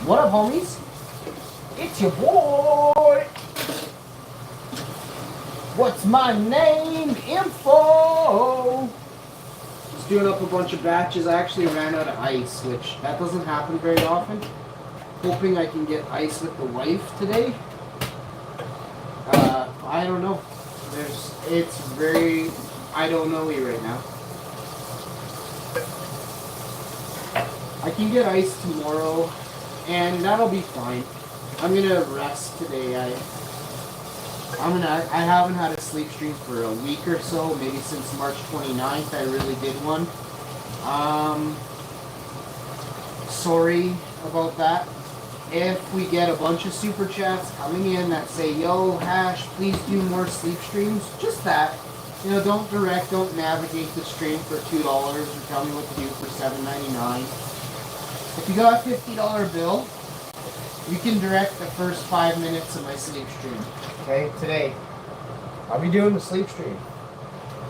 What up, homies? It's your boy. What's my name? Info. Just doing up a bunch of batches. I actually ran out of ice, which that doesn't happen very often. Hoping I can get ice with the wife today. I don't know. It's very, I don't know-y right now. I can get ice tomorrow, and that'll be fine. I'm gonna rest today. I haven't had a sleep stream for a week or so, maybe since March 29th. I really did one. Sorry about that. If we get a bunch of super chats coming in that say, yo, Hash, please do more sleep streams, just that. You know, don't navigate the stream for $2 or tell me what to do for $7.99. If you got a $50 bill, you can direct the first 5 minutes of my sleep stream. Okay, today. I'll be doing the sleep stream.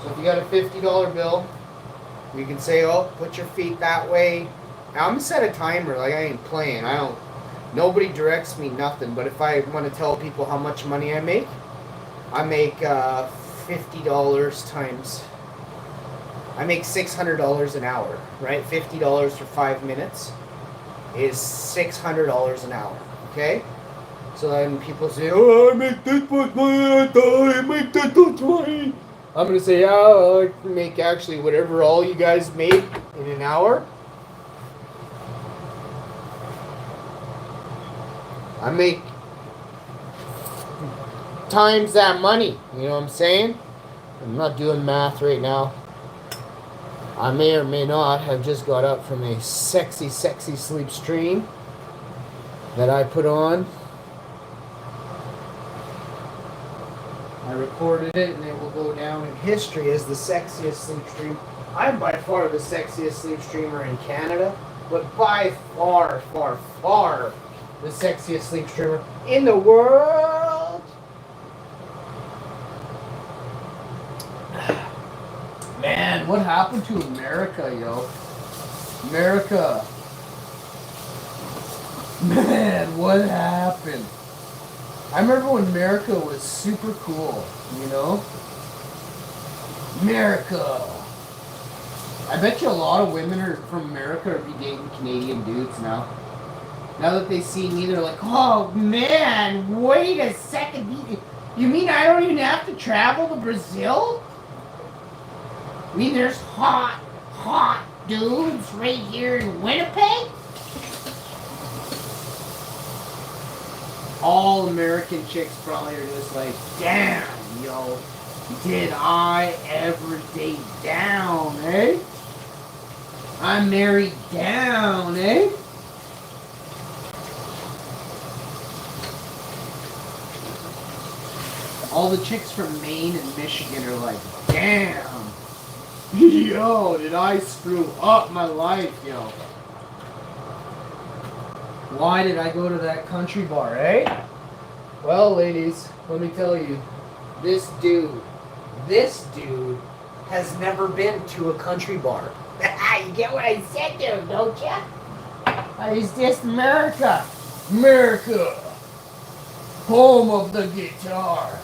So if you got a $50 bill, you can say, oh, put your feet that way. Now, I'm going to set a timer, like I ain't playing. Nobody directs me nothing, but if I want to tell people how much money I make $50 times, I make $600 an hour, right? $50 for 5 minutes is $600 an hour, okay? So then people say, oh, I make this much money, I make this much money. I'm going to say, yeah, I can make actually whatever all you guys make in an hour. I make times that money, you know what I'm saying? I'm not doing math right now. I may or may not have just got up from a sexy sleep stream that I put on. I recorded it and it will go down in history as the sexiest sleep stream. I'm by far the sexiest sleep streamer in Canada, but by far the sexiest sleep streamer in the world. Man, what happened to America, yo? America. Man, what happened? I remember when America was super cool, you know? America. I bet you a lot of women from America are be dating Canadian dudes now. Now that they see me, they're like, oh man, wait a second. You mean I don't even have to travel to Brazil? I mean there's hot dudes right here in Winnipeg? All American chicks probably are just like, damn, yo, did I ever date down, eh? I'm married down, eh? All the chicks from Maine and Michigan are like, damn, yo, did I screw up my life, yo? Why did I go to that country bar, eh? Well, ladies, let me tell you, this dude has never been to a country bar. You get what I said there, don't ya? It's just America. America. Home of the guitar.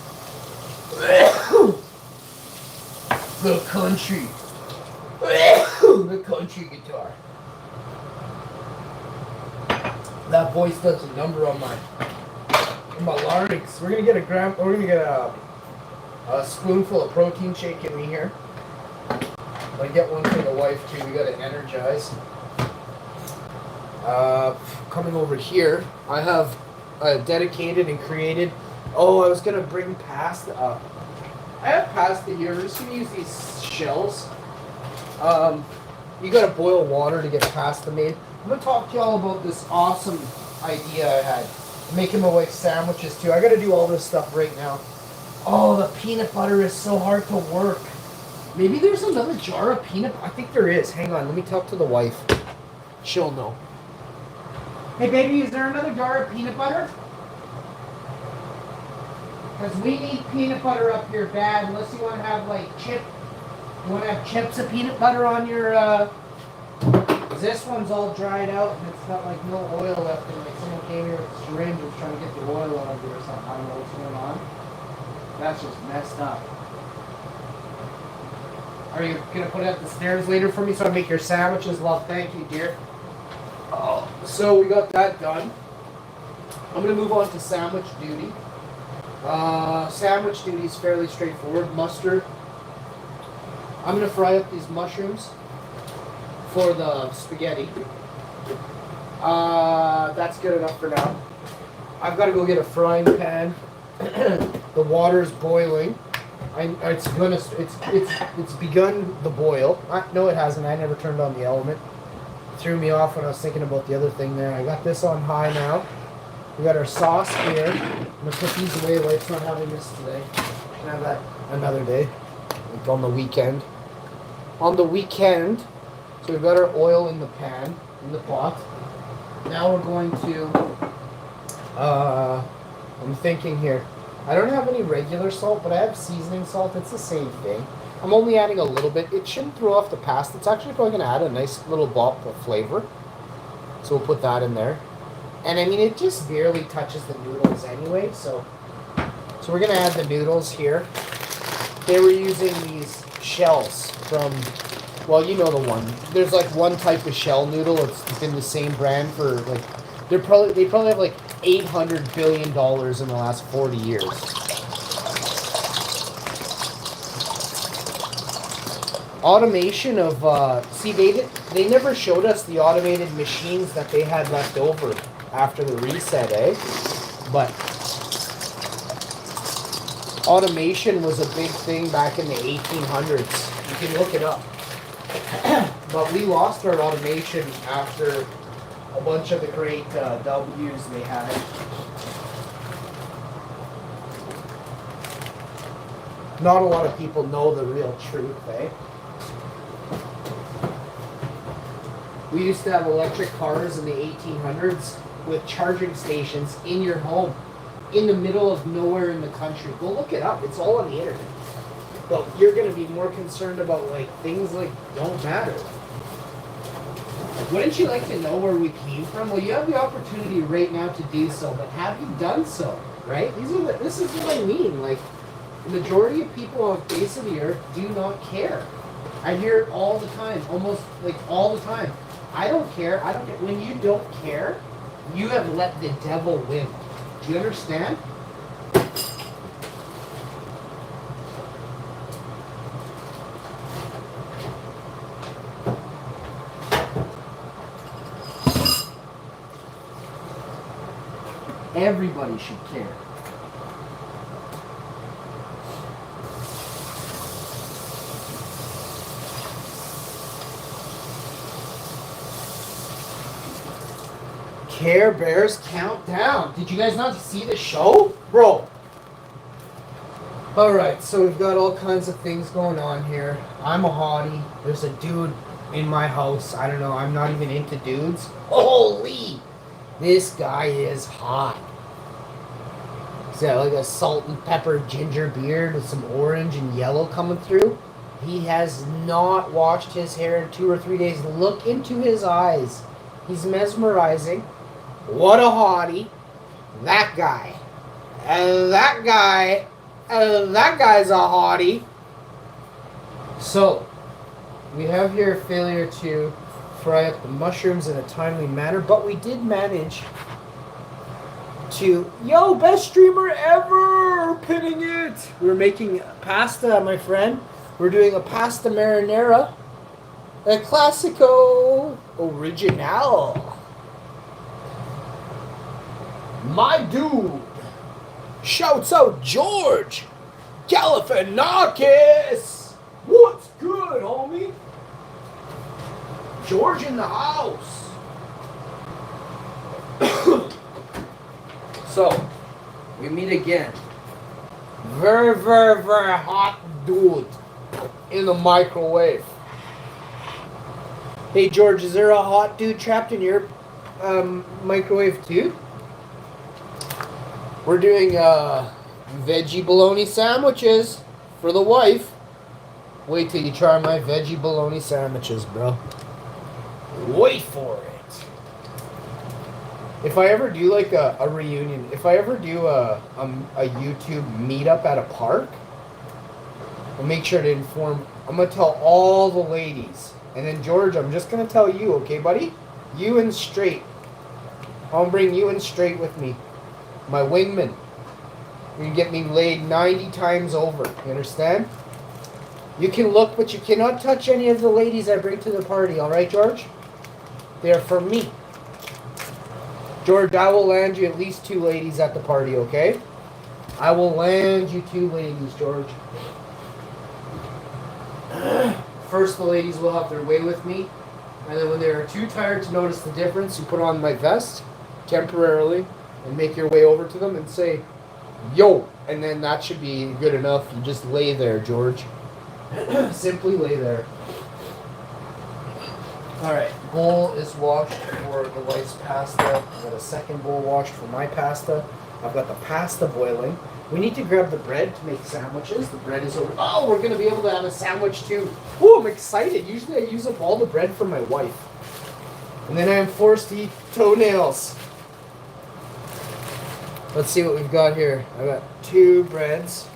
The country. The country guitar. That voice does a number on my larynx. We're gonna get a spoonful of protein shake in me here. I get one for the wife too. We gotta energize. Coming over here, I have dedicated and created. Oh, I was gonna bring pasta up. I have pasta here. We're just gonna use these shells. You gotta boil water to get pasta made. I'm gonna talk to y'all about this awesome idea I had. Making my wife sandwiches too. I gotta do all this stuff right now. Oh, the peanut butter is so hard to work. Maybe there's another jar of peanut butter. I think there is. Hang on, let me talk to the wife. She'll know. Hey baby, is there another jar of peanut butter? Because we need peanut butter up here bad, unless you want to have like you want to have chips of peanut butter on your, is this one's all dried out and it's got like no oil left in it. Like someone came here with a syringe and was trying to get the oil out of it or something. I don't know what's going on. That's just messed up. Are you going to put it up the stairs later for me so I make your sandwiches? Love, thank you, dear. Oh, so we got that done. I'm going to move on to sandwich duty. Sandwich duty is fairly straightforward. Mustard. I'm going to fry up these mushrooms for the spaghetti. That's good enough for now. I've got to go get a frying pan. The water's boiling. It's begun the boil. No, it hasn't. I never turned on the element. It threw me off when I was thinking about the other thing there. I got this on high now. We got our sauce here. I'm gonna put these away. Wife's not having this today. Can have that another day, like on the weekend. On the weekend, so we've got our oil in the pan, in the pot. Now we're going to. I'm thinking here. I don't have any regular salt, but I have seasoning salt. It's the same thing. I'm only adding a little bit. It shouldn't throw off the pasta. It's actually probably going to add a nice little bop of flavor. So we'll put that in there. And I mean, it just barely touches the noodles anyway. So we're going to add the noodles here. They were using these shells from, well, you know the one. There's like one type of shell noodle. It's been the same brand for like, they probably have like $800 billion in the last 40 years. Automation of, see, they never showed us the automated machines that they had left over after the reset, eh? But automation was a big thing back in the 1800s. You can look it up. But we lost our automation after a bunch of the great W's they had. Not a lot of people know the real truth, eh? We used to have electric cars in the 1800s with charging stations in your home, in the middle of nowhere in the country. Go look it up. It's all on the internet. But you're going to be more concerned about like things like don't matter. Wouldn't you like to know where we came from? Well, you have the opportunity right now to do so, but have you done so, right? This is what I mean. Like, the majority of people on the face of the earth do not care. I hear it all the time, almost like all the time. I don't care. I don't care. When you don't care, you have let the devil win. Do you understand? Everybody should care. Care Bears Countdown. Did you guys not see the show? Bro. Alright, so we've got all kinds of things going on here. I'm a hottie. There's a dude in my house. I don't know. I'm not even into dudes. Holy! This guy is hot. He's got like a salt and pepper ginger beard with some orange and yellow coming through. He has not washed his hair in 2 or 3 days. Look into his eyes. He's mesmerizing. What a hottie. That guy. That guy's a hottie. So, we have here failure to fry up the mushrooms in a timely manner, but we did manage to, best streamer ever, pinning it. We're making pasta, my friend. We're doing a pasta marinara, a classico original. My dude shouts out George Galifianakis. What's good, homie? George in the house. So, we meet again. Very, very, very hot dude in the microwave. Hey, George, is there a hot dude trapped in your microwave too? We're doing veggie bologna sandwiches for the wife. Wait till you try my veggie bologna sandwiches, bro. Wait for it. If I ever do like a reunion, if I ever do a YouTube meetup at a park, I'll make sure to inform. I'm gonna tell all the ladies, and then George, I'm just gonna tell you, okay, buddy? You and straight. I'll bring you and straight with me, my wingman. You can get me laid 90 times over. You understand? You can look, but you cannot touch any of the ladies I bring to the party. All right, George? They are for me. George, I will land you at least 2 ladies at the party, okay? I will land you 2 ladies, George. First, the ladies will have their way with me. And then when they are too tired to notice the difference, you put on my vest temporarily and make your way over to them and say, yo. And then that should be good enough. You just lay there, George. Simply lay there. Alright, bowl is washed for the wife's pasta. I've got a second bowl washed for my pasta. I've got the pasta boiling. We need to grab the bread to make sandwiches. The bread is over. Oh, we're going to be able to have a sandwich too. Ooh, I'm excited. Usually I use up all the bread for my wife. And then I am forced to eat toenails. Let's see what we've got here. I got 2 breads.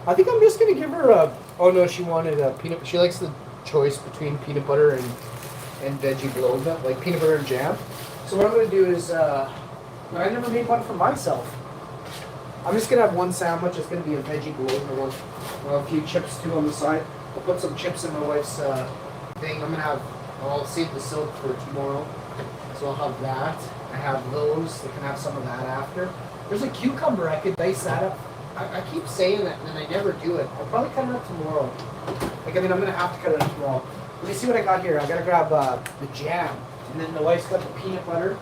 I think I'm just going to give her a... Oh no, she wanted a peanut... She likes the choice between peanut butter and veggie bologna, like peanut butter and jam. So what I'm going to do is... I never made one for myself. I'm just going to have one sandwich. It's going to be a veggie bologna one. A few chips too on the side. I'll put some chips in my wife's thing. I'll save the silk for tomorrow. So I'll have that. I have those. They can have some of that after. There's a cucumber. I could dice that up. I keep saying that and then I never do it. I'll probably cut it up tomorrow. I'm going to have to cut it up tomorrow. Let me see what I got here. I got to grab the jam. And then the wife's got the peanut butter.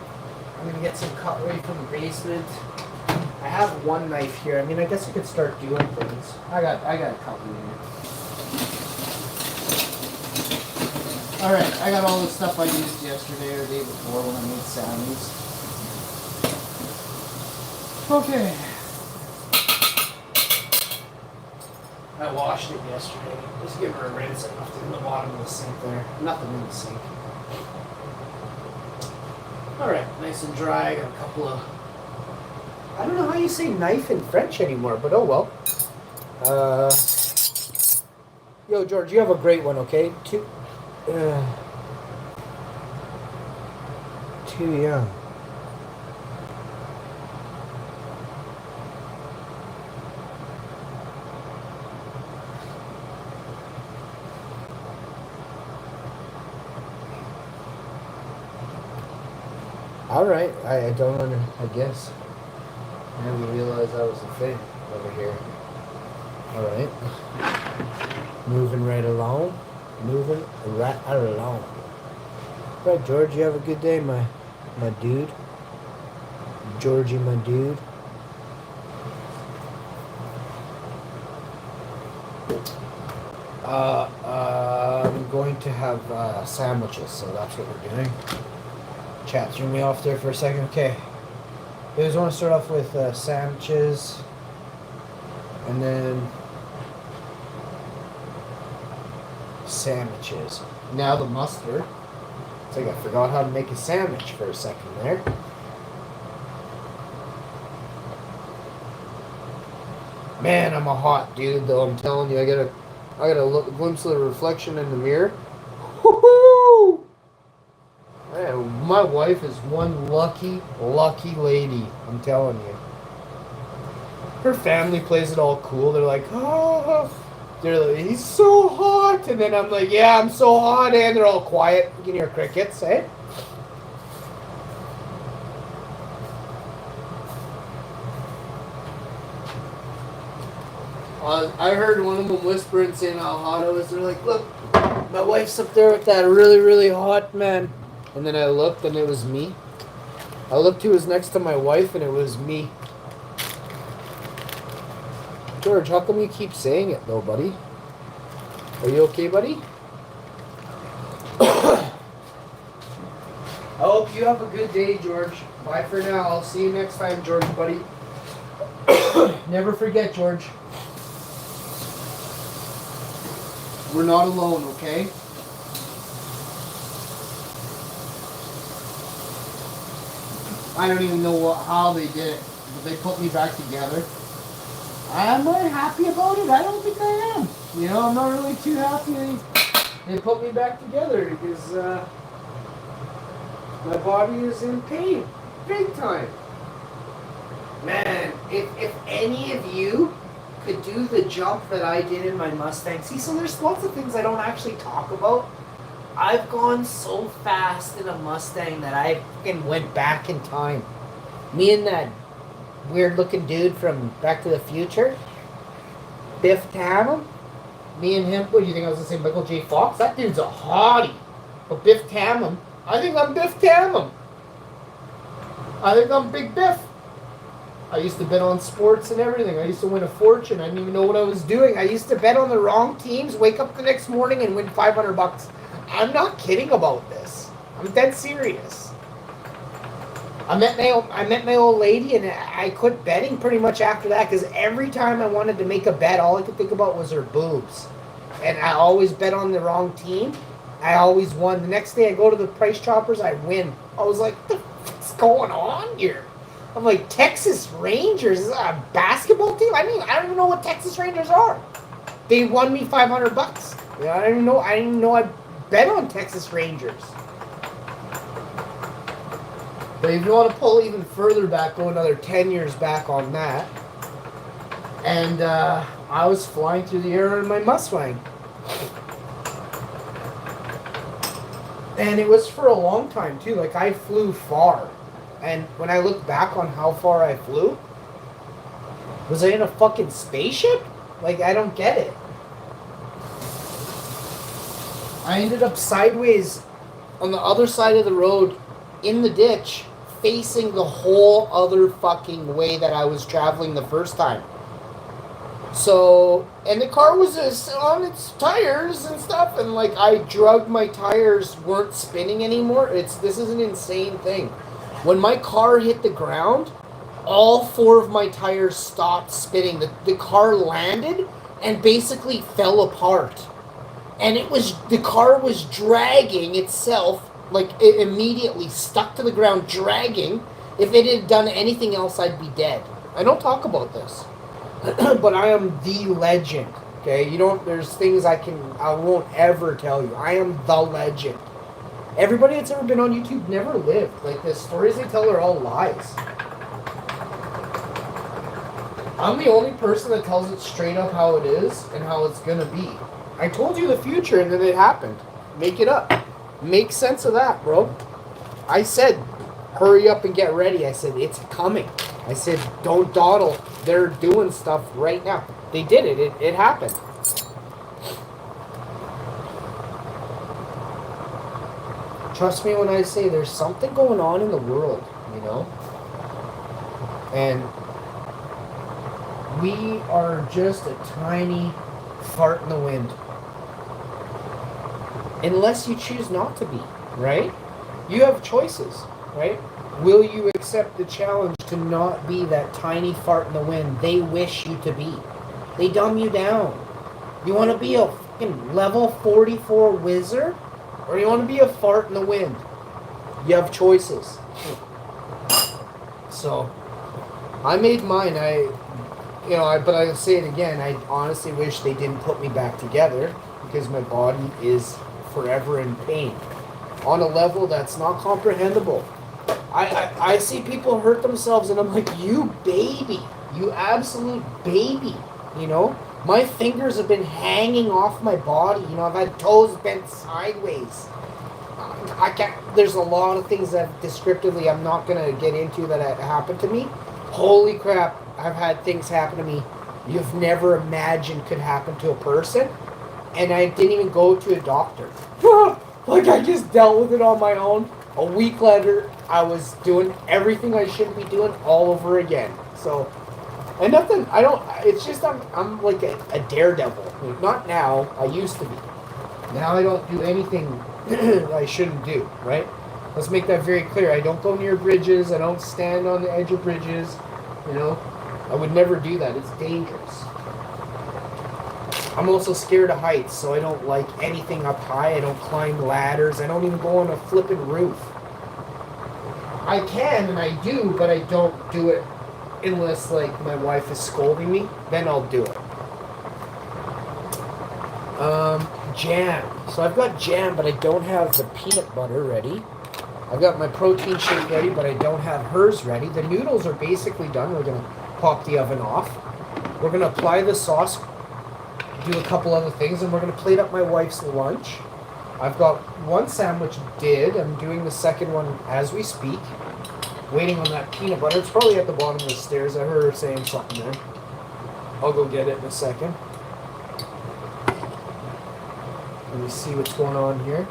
I'm going to get some cutlery from the basement. I have one knife here. I mean, I guess I could start doing things. I got a cutlery here. Alright, I got all the stuff I used yesterday or the day before when I made Sammy's. Okay. I washed it yesterday. Just give her a rinse. I left it in the bottom of the sink there. Nothing in the sink. Alright, nice and dry. I got a couple of... I don't know how you say knife in French anymore, but oh well. Yo, George, you have a great one, okay? Too young. Alright, I don't I guess. I didn't realize that was a thing over here. Alright. Moving right along. Moving right along. Right, George, you have a good day, my dude. Georgie, my dude. I'm going to have sandwiches, so that's what we're doing. Chat threw me off there for a second. Okay. I just want to start off with sandwiches, and then sandwiches. Now the mustard. It's like I forgot how to make a sandwich for a second there. Man, I'm a hot dude, though. I'm telling you, I got a glimpse of the reflection in the mirror. Woohoo! Man, my wife is one lucky lady. I'm telling you. Her family plays it all cool. They're like, oh, they're like, he's so hot, and then I'm like, yeah, I'm so hot, and they're all quiet. You can hear crickets, eh? I heard one of them whispering, saying how hot it was. They're like, look, my wife's up there with that really hot man. And then I looked, and it was me. I looked who was next to my wife, and it was me. George, how come you keep saying it, though, buddy? Are you okay, buddy? I hope you have a good day, George. Bye for now. I'll see you next time, George, buddy. Never forget, George. We're not alone, okay? I don't even know how they did it, but they put me back together. Am I happy about it? I don't think I am. You know, I'm not really too happy they put me back together because my body is in pain, big time. Man, if any of you could do the jump that I did in my Mustang, see, so there's lots of things I don't actually talk about. I've gone so fast in a Mustang that I fucking went back in time. Me and that weird looking dude from Back to the Future, Biff Tannen. Me and him, what do you think I was gonna say, Michael J. Fox? That dude's a hottie. But Biff Tannen, I think I'm Biff Tannen. I think I'm Big Biff. I used to bet on sports and everything. I used to win a fortune. I didn't even know what I was doing. I used to bet on the wrong teams, wake up the next morning and win $500. I'm not kidding about this. I'm dead serious. I met my old lady, and I quit betting pretty much after that because every time I wanted to make a bet, all I could think about was her boobs. And I always bet on the wrong team. I always won. The next day I go to the Price Choppers, I win. I was like, what the fuck's going on here? I'm like, Texas Rangers? Is that a basketball team? I mean, I don't even know what Texas Rangers are. They won me $500. Yeah, I didn't even know I bet on Texas Rangers. But if you want to pull even further back, go another 10 years back on that. And I was flying through the air in my Mustang. And it was for a long time, too. Like, I flew far. And when I look back on how far I flew, was I in a fucking spaceship? Like, I don't get it. I ended up sideways on the other side of the road in the ditch, facing the whole other fucking way that I was traveling the first time. So, and the car was on its tires and stuff, and like I drugged my tires weren't spinning anymore. This is an insane thing. When my car hit the ground, all 4 of my tires stopped spinning. The car landed and basically fell apart. And the car was dragging itself, like it immediately stuck to the ground, dragging. If it had done anything else, I'd be dead. I don't talk about this. But I am the legend, okay? There's things I won't ever tell you. I am the legend. Everybody that's ever been on YouTube never lived. Like, the stories they tell are all lies. I'm the only person that tells it straight up how it is and how it's gonna be. I told you the future and then it happened. Make it up. Make sense of that, bro. I said, hurry up and get ready. I said, it's coming. I said, don't dawdle. They're doing stuff right now. They did it. It happened. Trust me when I say there's something going on in the world, you know? And we are just a tiny fart in the wind. Unless you choose not to be, right? You have choices, right? Will you accept the challenge to not be that tiny fart in the wind they wish you to be? They dumb you down. You want to be a fucking level 44 wizard? Or you want to be a fart in the wind? You have choices. So, I made mine. But I'll say it again. I honestly wish they didn't put me back together because my body is forever in pain on a level that's not comprehensible. I see people hurt themselves and I'm like, you baby, you absolute baby, you know? My fingers have been hanging off my body, you know, I've had toes bent sideways. There's a lot of things that descriptively I'm not going to get into that have happened to me. Holy crap, I've had things happen to me you've never imagined could happen to a person. And I didn't even go to a doctor. Like, I just dealt with it on my own. A week later, I was doing everything I shouldn't be doing all over again. So, and nothing, it's just I'm like a daredevil. Not now, I used to be. Now I don't do anything I shouldn't do, right? Let's make that very clear. I don't go near bridges. I don't stand on the edge of bridges. You know, I would never do that. It's dangerous. I'm also scared of heights, so I don't like anything up high. I don't climb ladders. I don't even go on a flipping roof. I can and I do, but I don't do it unless like my wife is scolding me. Then I'll do it. Jam. So I've got jam, but I don't have the peanut butter ready. I've got my protein shake ready, but I don't have hers ready. The noodles are basically done. We're going to pop the oven off. We're going to apply the sauce, do a couple other things, and we're going to plate up my wife's lunch. I've got one sandwich did. I'm doing the second one as we speak. Waiting on that peanut butter. It's probably at the bottom of the stairs. I heard her saying something there. I'll go get it in a second. Let me see what's going on here.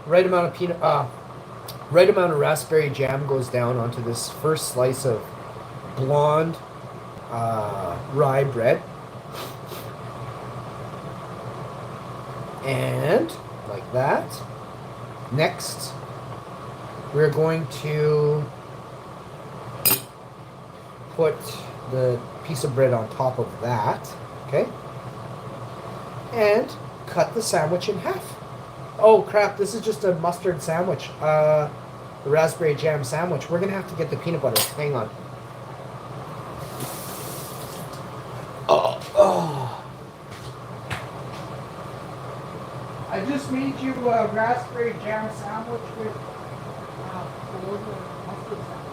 Right amount of raspberry jam goes down onto this first slice of blonde rye bread. And like that. Next, we're going to put the piece of bread on top of that. Okay? And cut the sandwich in half. Oh crap, this is just a mustard sandwich. The raspberry jam sandwich. We're gonna have to get the peanut butter. Hang on. Oh. I just made you a raspberry jam sandwich with mustard sandwich.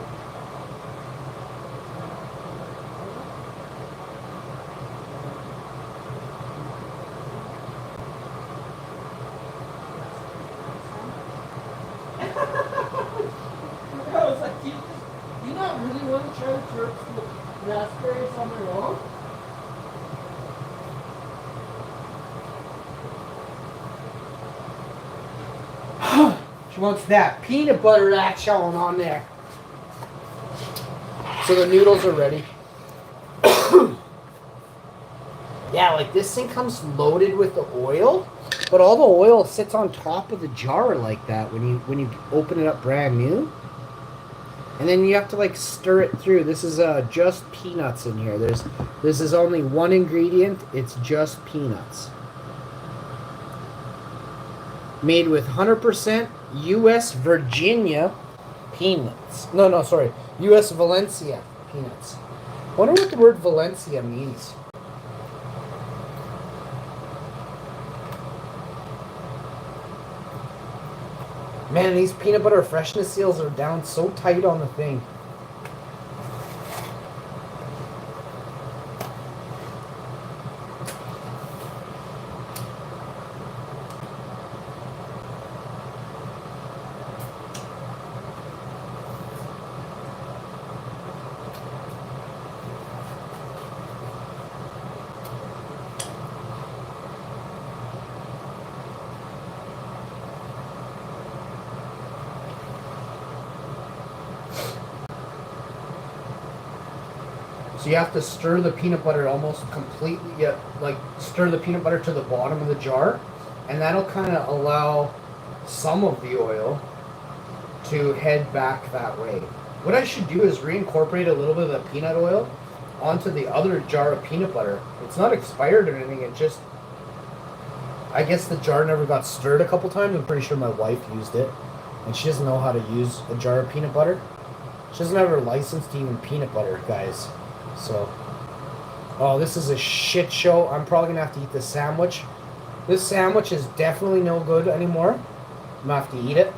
I was like, do you not really want to try the Turks with raspberries on their own? She wants that peanut butter action on there. So the noodles are ready. Yeah, like this thing comes loaded with the oil, but all the oil sits on top of the jar like that when you open it up brand new. And then you have to like stir it through. This is just peanuts in here. This is only one ingredient. It's just peanuts. Made with 100% U.S. Virginia peanuts. No, sorry. U.S. Valencia peanuts. I wonder what the word Valencia means. Man, these peanut butter freshness seals are down so tight on the thing. So you have to stir the peanut butter almost completely, like stir the peanut butter to the bottom of the jar, and that'll kind of allow some of the oil to head back that way. What I should do is reincorporate a little bit of the peanut oil onto the other jar of peanut butter. It's not expired or anything, it just, I guess the jar never got stirred a couple times. I'm pretty sure my wife used it, and she doesn't know how to use a jar of peanut butter. She doesn't have her license to even peanut butter, guys. So, oh, this is a shit show. I'm probably gonna have to eat this sandwich. This sandwich is definitely no good anymore. I'm gonna have to eat it.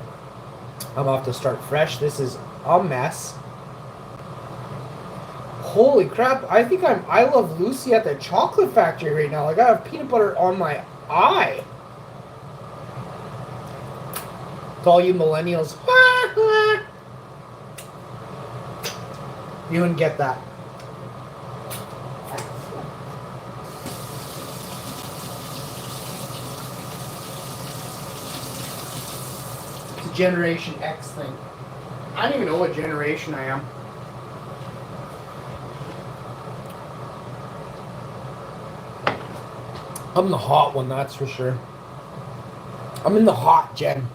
I'm gonna have to start fresh. This is a mess. Holy crap, I think I'm I Love Lucy at the chocolate factory right now. Like I have peanut butter on my eye. To all you millennials. You wouldn't get that. Generation X thing. I don't even know what generation I am. I'm the hot one, that's for sure. I'm in the hot gen.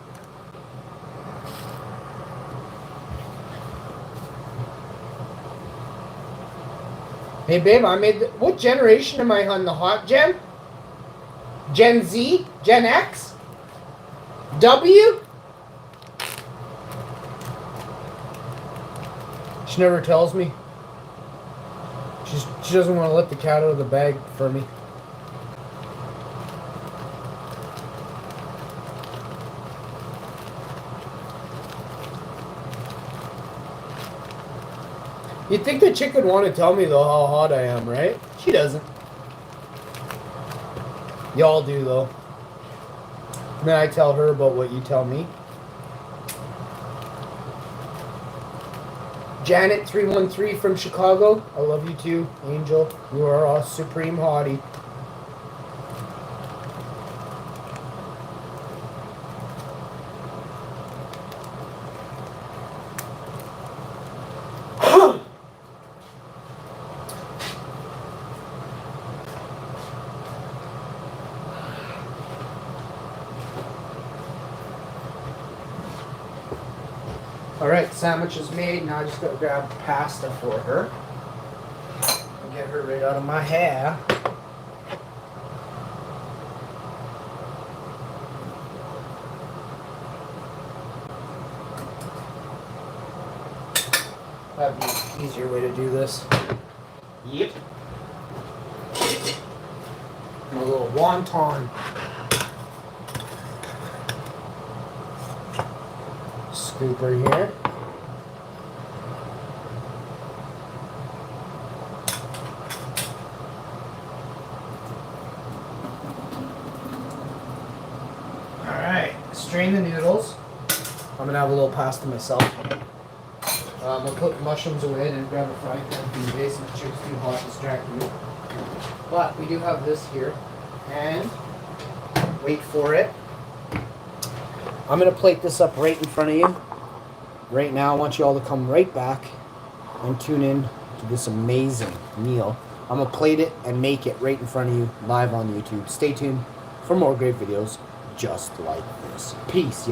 Hey babe, I made what generation am I on the hot gen? Gen Z? Gen X? W? She never tells me. She doesn't want to let the cat out of the bag for me. You'd think the chick would want to tell me, though, how hot I am, right? She doesn't. Y'all do, though. And then I tell her about what you tell me. Janet313 from Chicago. I love you too, Angel. You are a supreme hottie. Alright, sandwich is made. Now I just gotta grab pasta for her. And get her right out of my hair. That'd be an easier way to do this. Yep. And a little wonton. Scooper here. Alright, strain the noodles. I'm gonna have a little pasta myself. I'm gonna put the mushrooms away and then grab a frying pan from the base. The chicken's too hot to distract me. But we do have this here. And wait for it. I'm going to plate this up right in front of you. Right now, I want you all to come right back and tune in to this amazing meal. I'm going to plate it and make it right in front of you live on YouTube. Stay tuned for more great videos just like this. Peace, y'all.